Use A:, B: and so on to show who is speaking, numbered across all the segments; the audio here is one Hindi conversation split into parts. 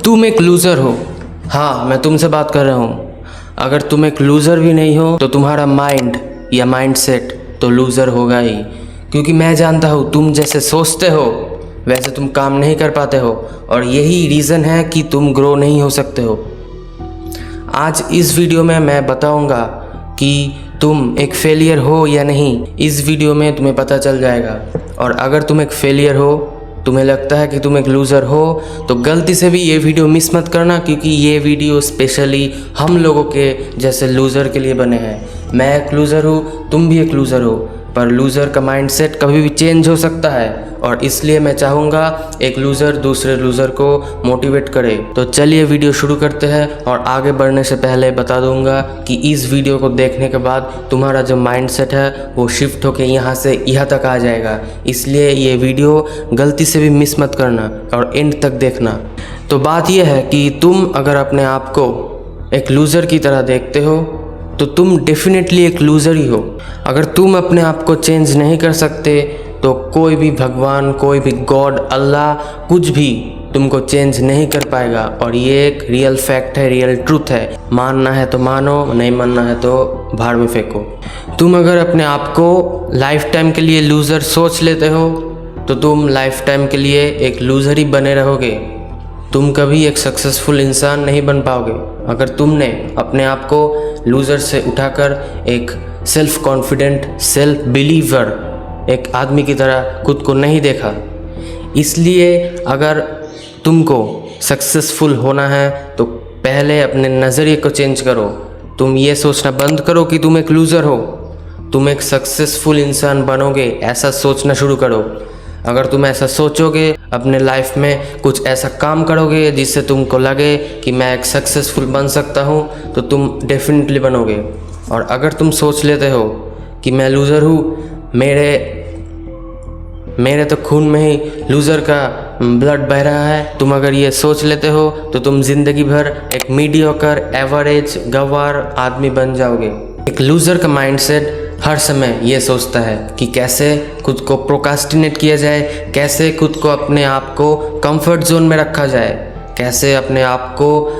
A: तुम एक लूज़र हो। हाँ, मैं तुमसे बात कर रहा हूँ। अगर तुम एक लूज़र भी नहीं हो तो तुम्हारा माइंड या माइंडसेट तो लूज़र होगा ही, क्योंकि मैं जानता हूँ तुम जैसे सोचते हो वैसे तुम काम नहीं कर पाते हो, और यही रीज़न है कि तुम ग्रो नहीं हो सकते हो। आज इस वीडियो में मैं बताऊंगा कि तुम एक फेलियर हो या नहीं। इस वीडियो में तुम्हें पता चल जाएगा। और अगर तुम एक फेलियर हो, तुम्हें लगता है कि तुम एक लूज़र हो, तो गलती से भी ये वीडियो मिस मत करना, क्योंकि ये वीडियो स्पेशली हम लोगों के जैसे लूज़र के लिए बने हैं। मैं एक लूज़र हूँ, तुम भी एक लूज़र हो, पर लूज़र का माइंडसेट कभी भी चेंज हो सकता है, और इसलिए मैं चाहूँगा एक लूज़र दूसरे लूज़र को मोटिवेट करे। तो चलिए वीडियो शुरू करते हैं। और आगे बढ़ने से पहले बता दूँगा कि इस वीडियो को देखने के बाद तुम्हारा जो माइंडसेट है वो शिफ्ट होकर यहाँ से यहाँ तक आ जाएगा, इसलिए ये वीडियो गलती से भी मिस मत करना और एंड तक देखना। तो बात यह है कि तुम अगर अपने आप को एक लूज़र की तरह देखते हो तो तुम डेफिनेटली एक लूज़र ही हो। अगर तुम अपने आप को चेंज नहीं कर सकते तो कोई भी भगवान, कोई भी गॉड, अल्लाह, कुछ भी तुमको चेंज नहीं कर पाएगा। और ये एक रियल फैक्ट है, रियल ट्रूथ है। मानना है तो मानो, नहीं मानना है तो भाड़ में फेंको। तुम अगर अपने आप को लाइफ टाइम के लिए लूज़र सोच लेते हो तो तुम लाइफ टाइम के लिए एक लूज़र ही बने रहोगे। तुम कभी एक सक्सेसफुल इंसान नहीं बन पाओगे अगर तुमने अपने आप को लूज़र से उठाकर एक सेल्फ कॉन्फिडेंट, सेल्फ बिलीवर, एक आदमी की तरह खुद को नहीं देखा। इसलिए अगर तुमको सक्सेसफुल होना है तो पहले अपने नज़रिए को चेंज करो। तुम ये सोचना बंद करो कि तुम एक लूज़र हो, तुम एक सक्सेसफुल इंसान बनोगे, ऐसा सोचना शुरू करो। अगर तुम ऐसा सोचोगे, अपने लाइफ में कुछ ऐसा काम करोगे जिससे तुमको लगे कि मैं एक सक्सेसफुल बन सकता हूँ, तो तुम डेफिनेटली बनोगे। और अगर तुम सोच लेते हो कि मैं लूज़र हूँ, मेरे तो खून में ही लूज़र का ब्लड बह रहा है, तुम अगर ये सोच लेते हो तो तुम ज़िंदगी भर एक मीडियोकर, एवरेज, गंवार आदमी बन जाओगे। एक लूज़र का माइंडसेट हर समय ये सोचता है कि कैसे खुद को प्रोकास्टिनेट किया जाए, कैसे खुद को, अपने आप को कंफर्ट जोन में रखा जाए, कैसे अपने आप को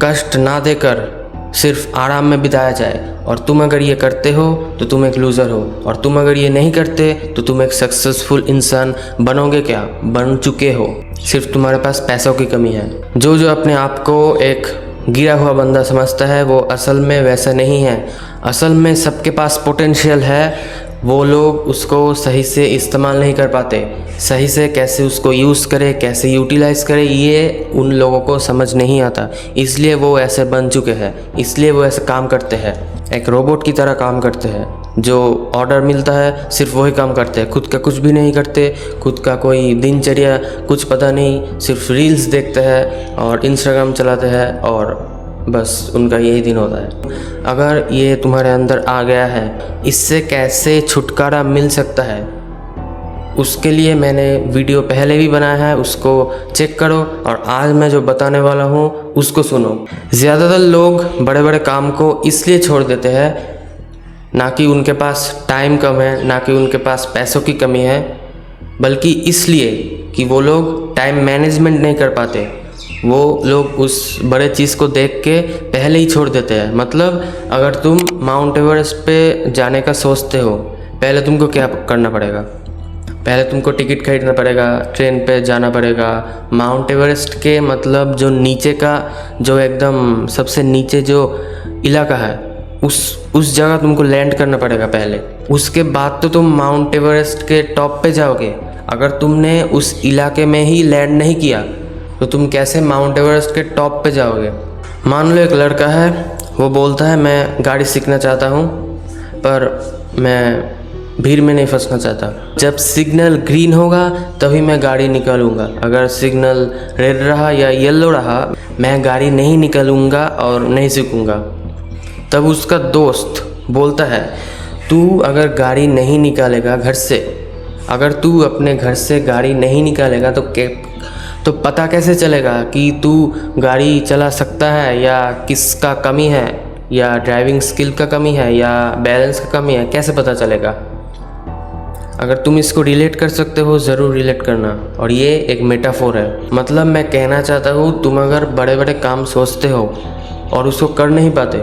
A: कष्ट ना देकर सिर्फ आराम में बिताया जाए। और तुम अगर ये करते हो तो तुम एक लूज़र हो, और तुम अगर ये नहीं करते तो तुम एक सक्सेसफुल इंसान बनोगे क्या, बन चुके हो। सिर्फ तुम्हारे पास पैसों की कमी है। जो अपने आप को एक गिरा हुआ बंदा समझता है वो असल में वैसा नहीं है। असल में सबके पास पोटेंशियल है, वो लोग उसको सही से इस्तेमाल नहीं कर पाते। सही से कैसे उसको यूज़ करे, कैसे यूटिलाइज़ करे, ये उन लोगों को समझ नहीं आता। इसलिए वो ऐसे बन चुके हैं, इसलिए वो ऐसे काम करते हैं, एक रोबोट की तरह काम करते हैं। जो ऑर्डर मिलता है सिर्फ वही काम करते हैं, खुद का कुछ भी नहीं करते, खुद का कोई दिनचर्या कुछ पता नहीं, सिर्फ रील्स देखते हैं और इंस्टाग्राम चलाते हैं, और बस उनका यही दिन होता है। अगर ये तुम्हारे अंदर आ गया है, इससे कैसे छुटकारा मिल सकता है, उसके लिए मैंने वीडियो पहले भी बनाया है, उसको चेक करो। और आज मैं जो बताने वाला हूँ उसको सुनो। ज़्यादातर लोग बड़े बड़े काम को इसलिए छोड़ देते हैं, ना कि उनके पास टाइम कम है, ना कि उनके पास पैसों की कमी है, बल्कि इसलिए कि वो लोग टाइम मैनेजमेंट नहीं कर पाते। वो लोग उस बड़े चीज़ को देख के पहले ही छोड़ देते हैं। मतलब अगर तुम माउंट एवरेस्ट पे जाने का सोचते हो, पहले तुमको क्या करना पड़ेगा? पहले तुमको टिकट खरीदना पड़ेगा, ट्रेन पे जाना पड़ेगा। माउंट एवरेस्ट के मतलब जो नीचे का, जो एकदम सबसे नीचे जो इलाका है, उस जगह तुमको लैंड करना पड़ेगा पहले। उसके बाद तो तुम माउंट एवरेस्ट के टॉप पे जाओगे। अगर तुमने उस इलाके में ही लैंड नहीं किया तो तुम कैसे माउंट एवरेस्ट के टॉप पे जाओगे? मान लो एक लड़का है, वो बोलता है मैं गाड़ी सीखना चाहता हूँ, पर मैं भीड़ में नहीं फंसना चाहता। जब सिग्नल ग्रीन होगा तभी मैं गाड़ी निकालूंगा, अगर सिग्नल रेड रहा या येलो रहा मैं गाड़ी नहीं निकालूंगा और नहीं सीखूंगा। तब उसका दोस्त बोलता है तू अगर गाड़ी नहीं निकालेगा घर से, अगर तू अपने घर से गाड़ी नहीं निकालेगा तो पता कैसे चलेगा कि तू गाड़ी चला सकता है, या किसका कमी है, या ड्राइविंग स्किल का कमी है, या बैलेंस का कमी है, कैसे पता चलेगा? अगर तुम इसको रिलेट कर सकते हो ज़रूर रिलेट करना। और ये एक मेटाफोर है, मतलब मैं कहना चाहता हूँ तुम अगर बड़े बड़े काम सोचते हो और उसको कर नहीं पाते,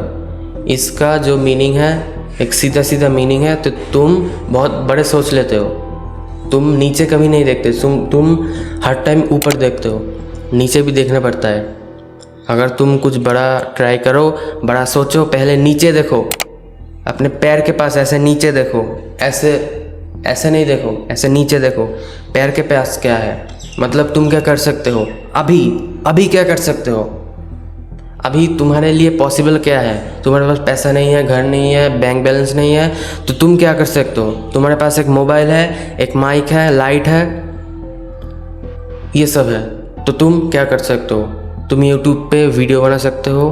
A: इसका जो मीनिंग है एक सीधा सीधा मीनिंग है, तो तुम बहुत बड़े सोच लेते हो। तुम नीचे कभी नहीं देखते, तुम हर टाइम ऊपर देखते हो, नीचे भी देखना पड़ता है। अगर तुम कुछ बड़ा ट्राई करो, बड़ा सोचो, पहले नीचे देखो, अपने पैर के पास ऐसे नीचे देखो, ऐसे नहीं देखो, ऐसे नीचे देखो, पैर के पास क्या है, मतलब तुम क्या कर सकते हो अभी क्या कर सकते हो, अभी तुम्हारे लिए पॉसिबल क्या है। तुम्हारे पास पैसा नहीं है, घर नहीं है, बैंक बैलेंस नहीं है, तो तुम क्या कर सकते हो। तुम्हारे पास एक मोबाइल है, एक माइक है, लाइट है, ये सब है, तो तुम क्या कर सकते हो। तुम यूट्यूब पे वीडियो बना सकते हो,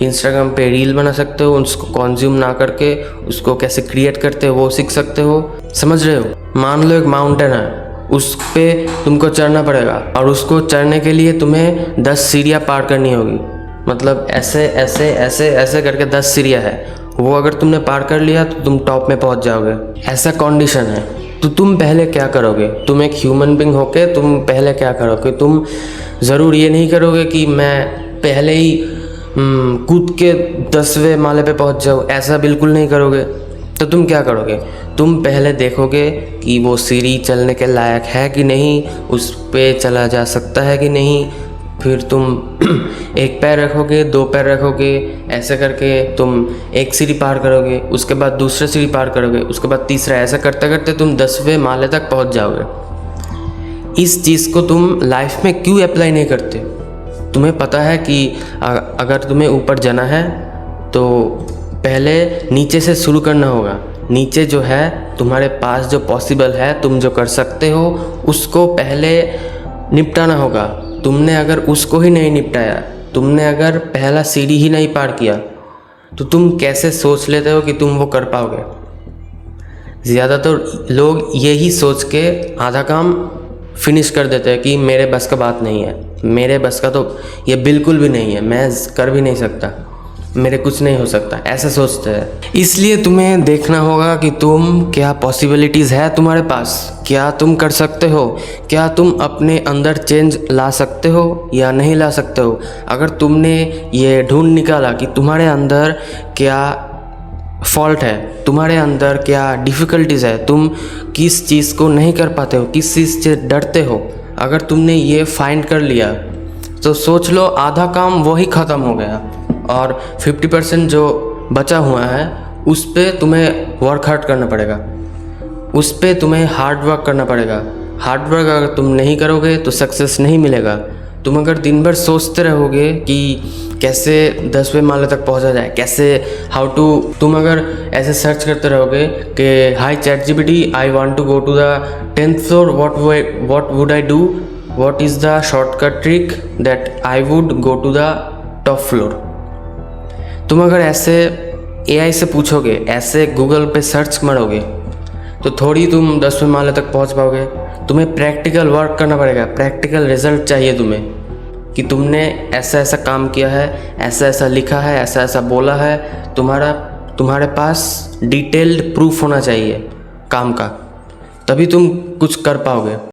A: इंस्टाग्राम पे रील बना सकते हो, उसको कंज्यूम ना करके उसको कैसे क्रिएट करते हो वो सीख सकते हो। समझ रहे हो। मान लो एक माउंटेन है, उस पे तुमको चढ़ना पड़ेगा और उसको चढ़ने के लिए तुम्हें 10 सीढ़ियाँ पार करनी होगी, मतलब ऐसे ऐसे ऐसे ऐसे करके 10 सीढ़ियाँ है, वो अगर तुमने पार कर लिया तो तुम टॉप में पहुंच जाओगे, ऐसा कंडीशन है। तो तुम पहले क्या करोगे, तुम एक ह्यूमन बीइंग होके तुम पहले क्या करोगे। तुम ज़रूर ये नहीं करोगे कि मैं पहले ही कूद के 10वें माले पे पहुंच जाऊँ, ऐसा बिल्कुल नहीं करोगे। तो तुम क्या करोगे, तुम पहले देखोगे कि वो सीढ़ी चलने के लायक है कि नहीं, उस पे चला जा सकता है कि नहीं, फिर तुम एक पैर रखोगे, 2 पैर रखोगे, ऐसे करके तुम एक सीढ़ी पार करोगे, उसके बाद दूसरा सीढ़ी पार करोगे, उसके बाद तीसरा, ऐसा करते करते तुम 10वें माले तक पहुंच जाओगे। इस चीज़ को तुम लाइफ में क्यों अप्लाई नहीं करते। तुम्हें पता है कि अगर तुम्हें ऊपर जाना है तो पहले नीचे से शुरू करना होगा। नीचे जो है तुम्हारे पास जो पॉसिबल है, तुम जो कर सकते हो, उसको पहले निपटाना होगा। तुमने अगर उसको ही नहीं निपटाया, तुमने अगर पहला सीढ़ी ही नहीं पार किया, तो तुम कैसे सोच लेते हो कि तुम वो कर पाओगे। ज़्यादातर लोग यही सोच के आधा काम फिनिश कर देते हैं कि मेरे बस का बात नहीं है, मेरे बस का तो ये बिल्कुल भी नहीं है, मैं कर भी नहीं सकता, मेरे कुछ नहीं हो सकता, ऐसा सोचते हैं। इसलिए तुम्हें देखना होगा कि तुम क्या पॉसिबिलिटीज़ है तुम्हारे पास, क्या तुम कर सकते हो, क्या तुम अपने अंदर चेंज ला सकते हो या नहीं ला सकते हो। अगर तुमने ये ढूंढ निकाला कि तुम्हारे अंदर क्या फॉल्ट है, तुम्हारे अंदर क्या डिफ़िकल्टीज़ है, तुम किस चीज़ को नहीं कर पाते हो, किस चीज़ से डरते हो, अगर तुमने ये फाइंड कर लिया तो सोच लो आधा काम वही ख़त्म हो गया। और 50% जो बचा हुआ है उस पे तुम्हें वर्क हार्ड करना पड़ेगा, उस पे तुम्हें हार्ड वर्क करना पड़ेगा। हार्ड वर्क अगर तुम नहीं करोगे तो सक्सेस नहीं मिलेगा। तुम अगर दिन भर सोचते रहोगे कि कैसे 10वें माले तक पहुंचा जाए, कैसे हाउ टू, तुम अगर ऐसे सर्च करते रहोगे कि hi ChatGPT, I want to go to the 10th floor, what would I do, what is the shortcut trick that I would go to the top floor. तुम अगर ऐसे एआई से पूछोगे, ऐसे गूगल पे सर्च मारोगे, तो थोड़ी तुम 10वें माले तक पहुंच पाओगे। तुम्हें प्रैक्टिकल वर्क करना पड़ेगा, प्रैक्टिकल रिजल्ट चाहिए तुम्हें कि तुमने ऐसा ऐसा काम किया है, ऐसा ऐसा लिखा है, ऐसा ऐसा बोला है। तुम्हारे पास डिटेल्ड प्रूफ होना चाहिए काम का, तभी तुम कुछ कर पाओगे।